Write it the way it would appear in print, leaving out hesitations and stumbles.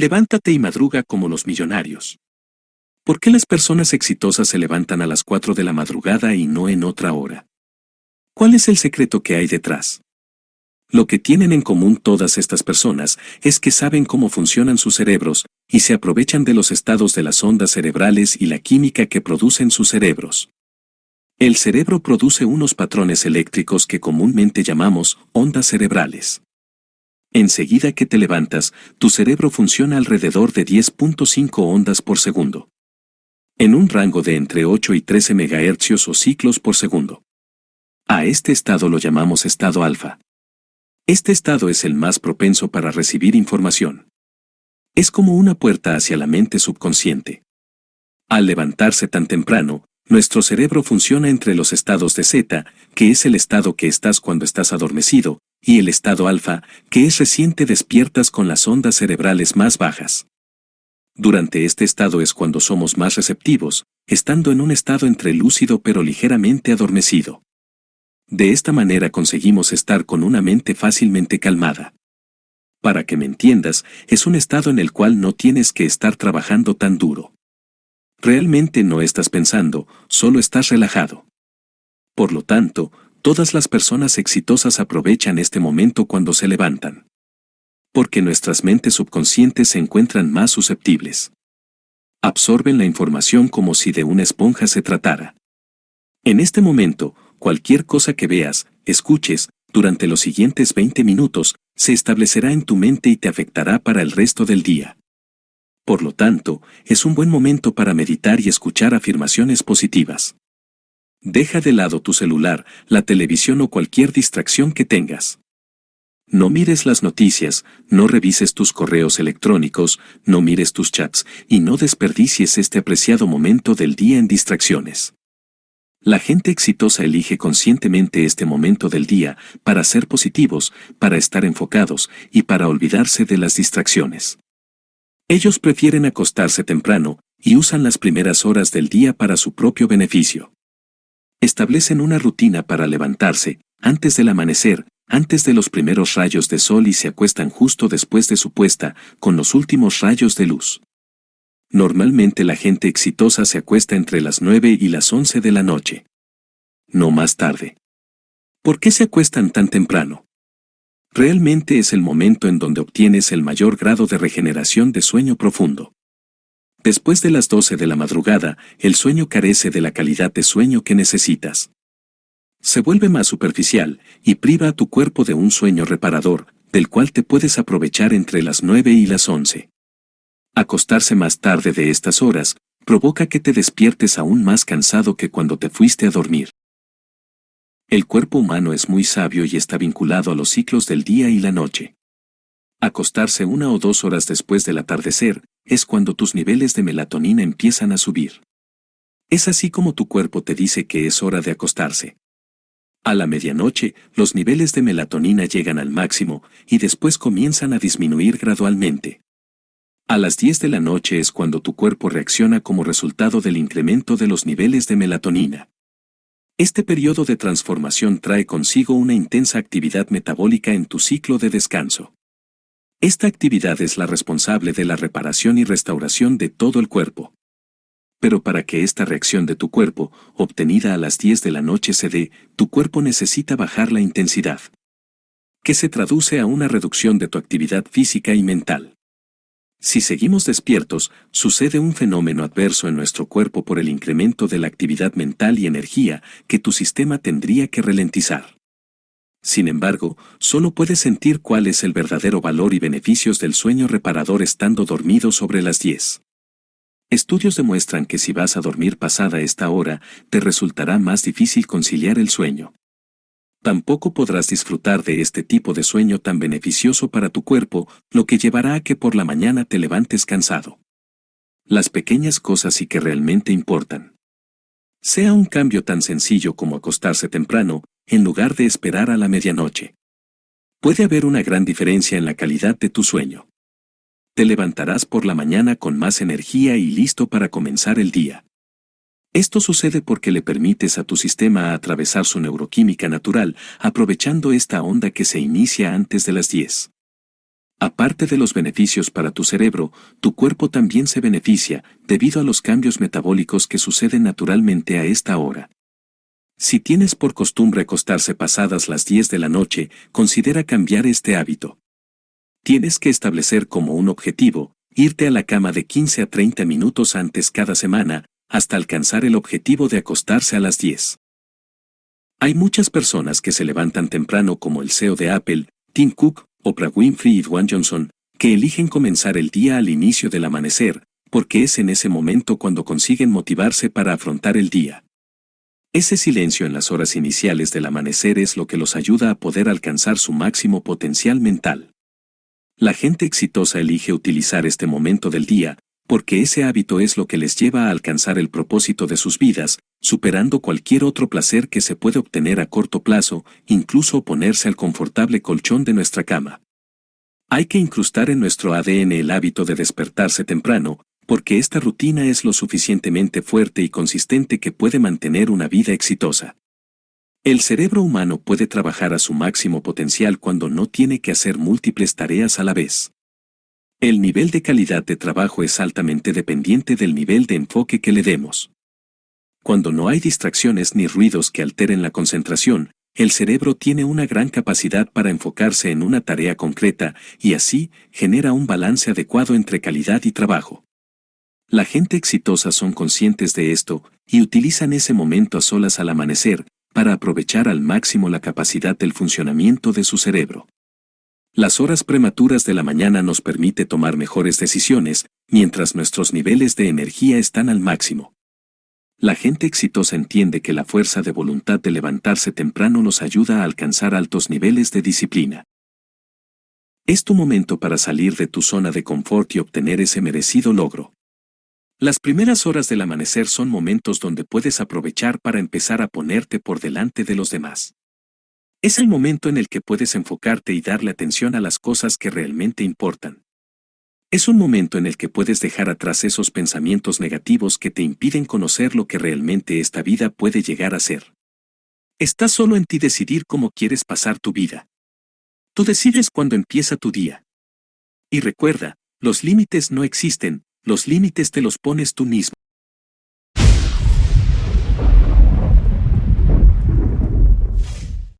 Levántate y madruga como los millonarios. ¿Por qué las personas exitosas se levantan a las 4 de la madrugada y no en otra hora? ¿Cuál es el secreto que hay detrás? Lo que tienen en común todas estas personas es que saben cómo funcionan sus cerebros y se aprovechan de los estados de las ondas cerebrales y la química que producen sus cerebros. El cerebro produce unos patrones eléctricos que comúnmente llamamos ondas cerebrales. Enseguida que te levantas, tu cerebro funciona alrededor de 10.5 ondas por segundo. En un rango de entre 8 y 13 MHz o ciclos por segundo. A este estado lo llamamos estado alfa. Este estado es el más propenso para recibir información. Es como una puerta hacia la mente subconsciente. Al levantarse tan temprano, nuestro cerebro funciona entre los estados de zeta, que es el estado que estás cuando estás adormecido, y el estado alfa, que es recién te despiertas con las ondas cerebrales más bajas. Durante este estado es cuando somos más receptivos, estando en un estado entre lúcido pero ligeramente adormecido. De esta manera conseguimos estar con una mente fácilmente calmada. Para que me entiendas, es un estado en el cual no tienes que estar trabajando tan duro. Realmente no estás pensando, solo estás relajado. Por lo tanto, todas las personas exitosas aprovechan este momento cuando se levantan. Porque nuestras mentes subconscientes se encuentran más susceptibles. Absorben la información como si de una esponja se tratara. En este momento, cualquier cosa que veas, escuches, durante los siguientes 20 minutos, se establecerá en tu mente y te afectará para el resto del día. Por lo tanto, es un buen momento para meditar y escuchar afirmaciones positivas. Deja de lado tu celular, la televisión o cualquier distracción que tengas. No mires las noticias, no revises tus correos electrónicos, no mires tus chats y no desperdicies este apreciado momento del día en distracciones. La gente exitosa elige conscientemente este momento del día para ser positivos, para estar enfocados y para olvidarse de las distracciones. Ellos prefieren acostarse temprano y usan las primeras horas del día para su propio beneficio. Establecen una rutina para levantarse, antes del amanecer, antes de los primeros rayos de sol y se acuestan justo después de su puesta, con los últimos rayos de luz. Normalmente la gente exitosa se acuesta entre las 9 y las 11 de la noche. No más tarde. ¿Por qué se acuestan tan temprano? Realmente es el momento en donde obtienes el mayor grado de regeneración de sueño profundo. Después de las 12 de la madrugada, el sueño carece de la calidad de sueño que necesitas. Se vuelve más superficial y priva a tu cuerpo de un sueño reparador, del cual te puedes aprovechar entre las 9 y las 11. Acostarse más tarde de estas horas provoca que te despiertes aún más cansado que cuando te fuiste a dormir. El cuerpo humano es muy sabio y está vinculado a los ciclos del día y la noche. Acostarse 1 o 2 horas después del atardecer es cuando tus niveles de melatonina empiezan a subir. Es así como tu cuerpo te dice que es hora de acostarse. A la medianoche, los niveles de melatonina llegan al máximo y después comienzan a disminuir gradualmente. A las 10 de la noche es cuando tu cuerpo reacciona como resultado del incremento de los niveles de melatonina. Este periodo de transformación trae consigo una intensa actividad metabólica en tu ciclo de descanso. Esta actividad es la responsable de la reparación y restauración de todo el cuerpo. Pero para que esta reacción de tu cuerpo, obtenida a las 10 de la noche se dé, tu cuerpo necesita bajar la intensidad, que se traduce a una reducción de tu actividad física y mental. Si seguimos despiertos, sucede un fenómeno adverso en nuestro cuerpo por el incremento de la actividad mental y energía que tu sistema tendría que ralentizar. Sin embargo, solo puedes sentir cuál es el verdadero valor y beneficios del sueño reparador estando dormido sobre las 10. Estudios demuestran que si vas a dormir pasada esta hora, te resultará más difícil conciliar el sueño. Tampoco podrás disfrutar de este tipo de sueño tan beneficioso para tu cuerpo, lo que llevará a que por la mañana te levantes cansado. Las pequeñas cosas sí que realmente importan. Sea un cambio tan sencillo como acostarse temprano, en lugar de esperar a la medianoche. Puede haber una gran diferencia en la calidad de tu sueño. Te levantarás por la mañana con más energía y listo para comenzar el día. Esto sucede porque le permites a tu sistema atravesar su neuroquímica natural, aprovechando esta onda que se inicia antes de las 10. Aparte de los beneficios para tu cerebro, tu cuerpo también se beneficia, debido a los cambios metabólicos que suceden naturalmente a esta hora. Si tienes por costumbre acostarse pasadas las 10 de la noche, considera cambiar este hábito. Tienes que establecer como un objetivo, irte a la cama de 15 a 30 minutos antes cada semana, hasta alcanzar el objetivo de acostarse a las 10. Hay muchas personas que se levantan temprano como el CEO de Apple, Tim Cook, Oprah Winfrey y Dwayne Johnson, que eligen comenzar el día al inicio del amanecer, porque es en ese momento cuando consiguen motivarse para afrontar el día. Ese silencio en las horas iniciales del amanecer es lo que los ayuda a poder alcanzar su máximo potencial mental. La gente exitosa elige utilizar este momento del día, porque ese hábito es lo que les lleva a alcanzar el propósito de sus vidas, superando cualquier otro placer que se puede obtener a corto plazo, incluso oponerse al confortable colchón de nuestra cama. Hay que incrustar en nuestro ADN el hábito de despertarse temprano, porque esta rutina es lo suficientemente fuerte y consistente que puede mantener una vida exitosa. El cerebro humano puede trabajar a su máximo potencial cuando no tiene que hacer múltiples tareas a la vez. El nivel de calidad de trabajo es altamente dependiente del nivel de enfoque que le demos. Cuando no hay distracciones ni ruidos que alteren la concentración, el cerebro tiene una gran capacidad para enfocarse en una tarea concreta y así genera un balance adecuado entre calidad y trabajo. La gente exitosa son conscientes de esto y utilizan ese momento a solas al amanecer para aprovechar al máximo la capacidad del funcionamiento de su cerebro. Las horas prematuras de la mañana nos permite tomar mejores decisiones, mientras nuestros niveles de energía están al máximo. La gente exitosa entiende que la fuerza de voluntad de levantarse temprano nos ayuda a alcanzar altos niveles de disciplina. Es tu momento para salir de tu zona de confort y obtener ese merecido logro. Las primeras horas del amanecer son momentos donde puedes aprovechar para empezar a ponerte por delante de los demás. Es el momento en el que puedes enfocarte y darle atención a las cosas que realmente importan. Es un momento en el que puedes dejar atrás esos pensamientos negativos que te impiden conocer lo que realmente esta vida puede llegar a ser. Está solo en ti decidir cómo quieres pasar tu vida. Tú decides cuándo empieza tu día. Y recuerda, los límites no existen, los límites te los pones tú mismo.